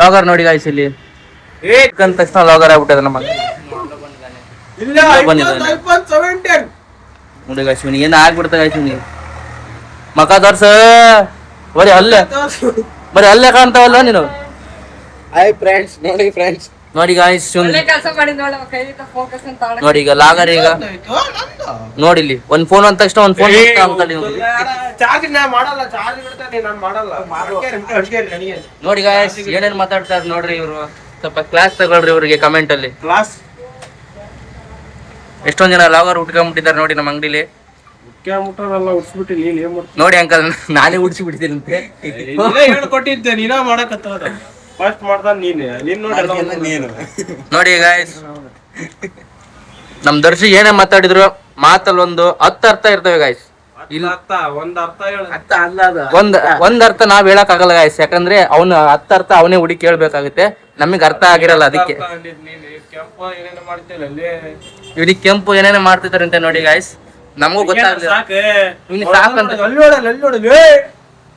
Logger ನೋಡಿ guys ಇಲ್ಲಿ ಅಂದ ತಕ್ಷಣ ಲಾಗರ್ ಆಗ್ಬಿಟ್ಟದ ನಮ್ಮ ನೋಡಿ ಗಾಯ್ಸ್ ಇವನಿಗೆ ಏನ್ ಆಗ್ಬಿಡ್ತ ಗಾಯ್ಸ್ ಇವನಿಗೆ ಮಕ ತೋರ್ಸ ಬರೀ ಅಲ್ಲೇ ಕಾಣ್ತಾವಲ್ಲ ನೀನು. ನೋಡಿ ಗಾಯ್ಸ್ ನೋಡಿ ಈಗ ಲಾಗರ್ ಈಗ ನೋಡಿ ಇಲ್ಲಿ ಒಂದ್ ಫೋನ್ ಅಂದ ತಕ್ಷಣ ಒಂದ್ ಫೋನ್ ನೋಡಿ ಗಾಯ್ಸ್ ಏನೇನ್ ಮಾತಾಡ್ತಾರ ನೋಡ್ರಿ ಇವ್ರು. ಸ್ವಲ್ಪ ಕ್ಲಾಸ್ ತಗೊಳ್ರಿ ಇವ್ರಿಗೆ ಕಮೆಂಟ್ ಅಲ್ಲಿ. ಎಷ್ಟೊಂದ್ ಜನ ಲಾಗರ್ ಉಟ್ಕೊಂಡ್ಬಿಟ್ಟಿದ್ದಾರೆ ನೋಡಿ ನಮ್ಮ ಅಂಗಡಿಲಿ. ನೋಡಿ ಅಂಕಲ್ ನಾನೇ ಉಡ್ಸಿ ಬಿಡ್ತೀನಿ ಹೇಳ್ಕೊಟ್ಟಿದ್ದೆ ನೀನ ಮಾಡಕತ್ತ ಫಸ್ಟ್ ಮಾಡ್ದ ನೋಡಿ ಗಾಯ್ಸ್ ನಮ್ ದರ್ಶಿ ಏನೇ ಮಾತಾಡಿದ್ರು ಮಾತಲ್ಲಿ ಒಂದು 10 ಅರ್ಥ ಇರ್ತವೆ ಗಾಯ್ಸ್. ಒಂದ್ ಅರ್ಥ ನಾವ್ ಹೇಳಕ್ ಆಗಲ್ಲ ಗಾಯ್ಸ್, ಯಾಕಂದ್ರೆ ಅವ್ನ 10 ಅರ್ಥ ಅವನೇ ಹುಡುಕಿ ಕೇಳ್ಬೇಕಾಗುತ್ತೆ, ನಮಗ್ ಅರ್ಥ ಆಗಿರಲ್ಲ. ಅದಕ್ಕೆ ಇವ್ನಿಗೆ ಕೆಂಪು ಏನೇನೋ ಮಾಡ್ತಿದಾರೆ ಅಂತ ನೋಡಿ ಗಾಯ್ಸ್, ನಮಗೂ ಗೊತ್ತಾಗಲ್ಲ.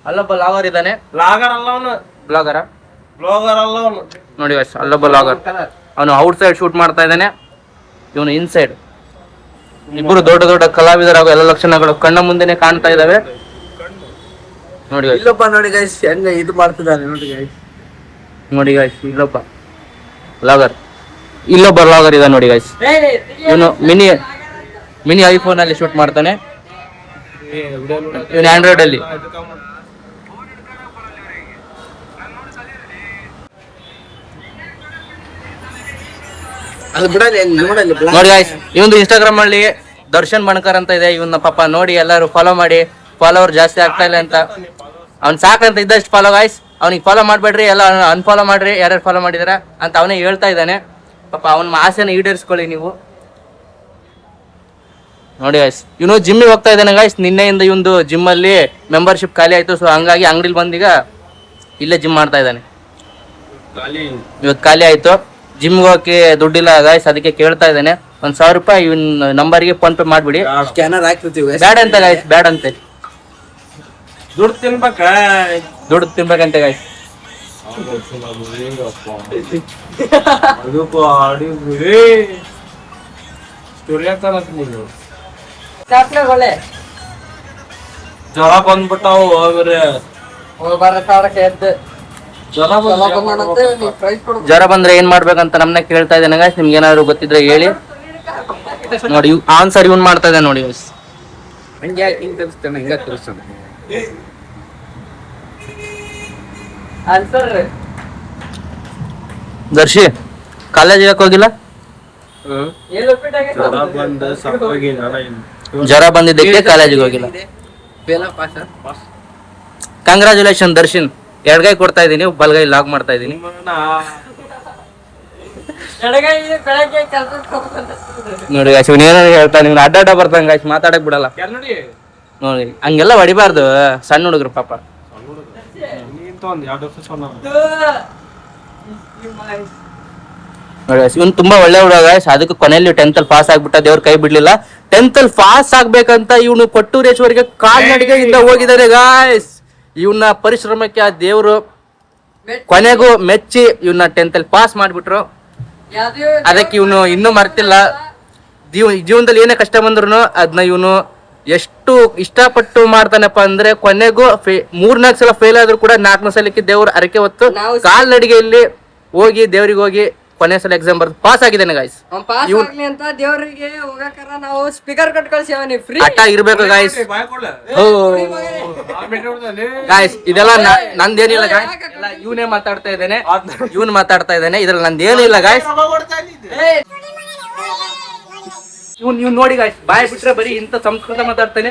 ಅಲ್ಲೊಬ್ಬ ಲಾಗರ್ ಇದ್ದಾನೆ, ಬ್ಲಾಗರ್ ನೋಡಿ ಗಾಯ್ಸ್, ಅಲ್ಲೊಬ್ಬ ಲಾಗರ್. ಅವನು ಔಟ್ ಸೈಡ್ ಶೂಟ್ ಮಾಡ್ತಾ ಇದ್ದಾನೆ, ಇವನು ಇನ್ಸೈಡ್. ಇಬ್ಬರು ದೊಡ್ಡ ದೊಡ್ಡ ಕಲಾವಿದರಾಗ ಎಲ್ಲ ಲಕ್ಷಣಗಳು ಕಣ್ಣ ಮುಂದೆನೆ ಕಾಣ್ತಾ ಇದಾವೆ. ನೋಡಿ ಇಲ್ಲೊಬ್ಬ ನೋಡಿ ಗೈಸ್ ಹೆಂಗ ಇದು ಮಾಡ್ತಿದ್ದಾನೆ ನೋಡಿ ಗೈಸ್. ನೋಡಿ ಗೈಸ್ ಇಲ್ಲೊಬ್ಬ ಲಾಗರ್, ಇಲ್ಲೊಬ್ಬ ಲಾಗರ್ ಇದೆ ನೋಡಿ ಗೈಸ್. ಇವನು ಮಿನಿ ಐಫೋನ್ ಅಲ್ಲಿ ಶೂಟ್ ಮಾಡ್ತಾನೆ, ಇವನು ಆಂಡ್ರಾಯ್ಡ್ ಅಲ್ಲಿ. ನೋಡಿ ಗಾಯ್ಸ್ ಇವೊಂದು ಇನ್ಸ್ಟಾಗ್ರಾಮ್ ಅಲ್ಲಿ ದರ್ಶನ್ ಬಣಕರ್ ಅಂತ ಇದೆ, ಇವನ್ನ ಪಾಪ ನೋಡಿ ಎಲ್ಲರೂ ಫಾಲೋ ಮಾಡಿ. ಫಾಲೋವರ್ ಜಾಸ್ತಿ ಆಗ್ತಾ ಇಲ್ಲ ಅಂತ ಅವ್ನ್ ಸಾಕಂತ ಇದ್ದಷ್ಟು ಫಾಲೋ ಗಾಯ್ಸ್, ಅವ್ನಿಗೆ ಫಾಲೋ ಮಾಡ್ಬೇಡ್ರಿ, ಎಲ್ಲ ಅನ್ಫಾಲೋ ಮಾಡ್ರಿ ಯಾರ್ಯಾರು ಫಾಲೋ ಮಾಡಿದಾರ ಅಂತ ಅವನೇ ಹೇಳ್ತಾ ಇದ್ದಾನೆ. ಪಾಪ ಅವನ ಆಸೆನ ಈಡೇರಿಸ್ಕೊಳ್ಳಿ ನೀವು. ನೋಡಿ ಗಾಯ್ಸ್ ಇವನು ಜಿಮ್ಮಿಗೆ ಹೋಗ್ತಾ ಇದ್ದಾನೆ ಗಾಯ್ಸ್, ನಿನ್ನೆಯಿಂದ ಇವೊಂದು ಜಿಮ್ ಅಲ್ಲಿ ಮೆಂಬರ್ಶಿಪ್ ಖಾಲಿ ಆಯ್ತು. ಸೊ ಹಂಗಾಗಿ ಅಂಗಡಿಲಿ ಬಂದೀಗ ಇಲ್ಲೇ ಜಿಮ್ ಮಾಡ್ತಾ ಇದ್ದಾನೆ. ಇವತ್ತು ಖಾಲಿ ಆಯ್ತು, ಜಿಮ್ಗೆ ಹೋಗಕ್ಕೆ ದುಡ್ಡಿಲ್ಲ ಗಾಯ್ಸ್, ಅದಕ್ಕೆ ಕೇಳ್ತಾ ಇದ್ದಾನೆ. 1,000 ರೂಪಾಯಿ ಇವನ್ ನಂಬರ್ಗೆ ಫೋನ್ ಪೇ ಮಾಡ್ಬಿಡಿ. ಸ್ಕ್ಯಾನರ್ ಹಾಕ್ತಿರ್ತೀವಿ ಬ್ಯಾಡ ಅಂತ ಗಾಯ್ಸ್, ಬ್ಯಾಡ ಅಂತೆ, ದುಡ್ಡು ತಿನ್ಬೇಕಂತೆ ಗಾಯ್ಸ್. ಜ್ವರ ಬಂದ್ಬಿಟ್ಟಾವು ಜ್ವರ ಬಂದ್ರೆ ಏನ್ ಮಾಡ್ಬೇಕಂತ ನಮ್ನ ಕೇಳ್ತಾ ಇದ್ದಾನೆ ಗಾಯ್ಸ್. ನಿಮ್ಗೆ ಏನಾದ್ರು ಗೊತ್ತಿದ್ರೆ ಹೇಳಿ. ನೋಡಿ ಆನ್ಸರ್ ಇವನ್ ಮಾಡ್ತಾ ಇದ್ದಾನೆ ನೋಡಿ ಗಾಯ್ಸ್. ದರ್ಶಿ ಕಾಲೇಜ್ ಯಾಕೆ ಹೋಗಿಲ್ಲ? ಜ್ವರ ಬಂದಿದ್ದಕ್ಕೆ ಕಾಲೇಜಿಗೆ ಹೋಗಿಲ್ಲ. ಕಂಗ್ರಾಚುಲೇಷನ್ ದರ್ಶನ್, ಎಡಗೈ ಕೊಡ್ತಾ ಇದೀನಿ, ಬಲಗೈ ಲಾಗ್ ಮಾಡ್ತಾ ಇದೀನಿ. ನೋಡಿ ಗಾಯ್ಸ್ ಇವನ್ ಏನಾರು ಹೇಳ್ತಾನೆ, ಇವ್ನು ಅಡ್ಡ ಬರ್ತಾನೆ ಗಾಯ್ಸ್, ಮಾತಾಡಕ್ ಬಿಡಲ್ಲ. ನೋಡಿ ಹಂಗೆಲ್ಲ ಹೊಡಿಬಾರ್ದು ಸಣ್ಣ ಹುಡುಗರು ಪಾಪ. ಇವನ್ ತುಂಬಾ ಒಳ್ಳೆ ಹುಡುಗ ಗಾಯ್ಸ್, ಅದಕ್ಕೆ ಕೊನೆಯಲ್ಲಿ 10th ಅಲ್ಲಿ ಪಾಸ್ ಆಗ್ಬಿಟ್ಟ, ದೇವ್ರ ಕೈ ಬಿಡ್ಲಿಲ್ಲ. 10th ಅಲ್ಲಿ ಪಾಸ್ ಆಗ್ಬೇಕಂತ ಇವನು ಕೊಟ್ಟೂರೇಶ್ವರಿಗೆ ಕಾಲ್ನಡಿಗೆಯಿಂದ ಹೋಗಿದ್ದಾರೆ ಗಾಯ್ಸ್. ಇವನ್ನ ಪರಿಶ್ರಮಕ್ಕೆ ಆ ದೇವ್ರು ಕೊನೆಗೂ ಮೆಚ್ಚಿ ಇವನ್ನ 10th ಅಲ್ಲಿ ಪಾಸ್ ಮಾಡ್ಬಿಟ್ರು. ಅದಕ್ಕೆ ಇವನು ಇನ್ನೂ ಮರ್ತಿಲ್ಲ. ಜೀವನದಲ್ಲಿ ಏನೇ ಕಷ್ಟ ಬಂದ್ರು ಅದನ್ನ ಇವನು ಎಷ್ಟು ಇಷ್ಟಪಟ್ಟು ಮಾಡ್ತಾನಪ್ಪ ಅಂದ್ರೆ ಕೊನೆಗೂ 3-4 ಸಲ ಫೇಲ್ ಆದ್ರೂ ಕೂಡ 4ನೇ ಸಲಕ್ಕೆ ದೇವ್ರ ಅರಕೆ ಹೊತ್ತು ಕಾಲ್ನಡಿಗೆಯಲ್ಲಿ ಹೋಗಿ ದೇವ್ರಿಗೆ ಹೋಗಿ ಕೊನೆ ಸಲ ಎಕ್ಸಾಮ್ ಬರ್ದು ಪಾಸ್ ಆಗಿದ್ದಾನೆ ಗಾಯ್ಸ್. ಹಠ ಇರ್ಬೇಕು ಗಾಯ್ಸ್. ಗಾಯ್ಸ್ ಇದೆಲ್ಲ ನಂದೇನಿಲ್ಲ ಗಾಯ್ಸ್, ಇವನೇ ಮಾತಾಡ್ತಾ ಇದ್ದಾನೆ, ಇವನ್ ಮಾತಾಡ್ತಾ ಇದ್ದಾನೆ, ಇದ್ರಲ್ಲಿ ನಂದೇನು ಇಲ್ಲ ಗಾಯ್ಸ್. ಇವ್ನು ನೋಡಿ ಗಾಯ್ಸ್ ಬಾಯ್ ಬಿಟ್ರೆ ಬರೀ ಇಂಥ ಸಂಸ್ಕೃತ ಮಾತಾಡ್ತಾನೆ.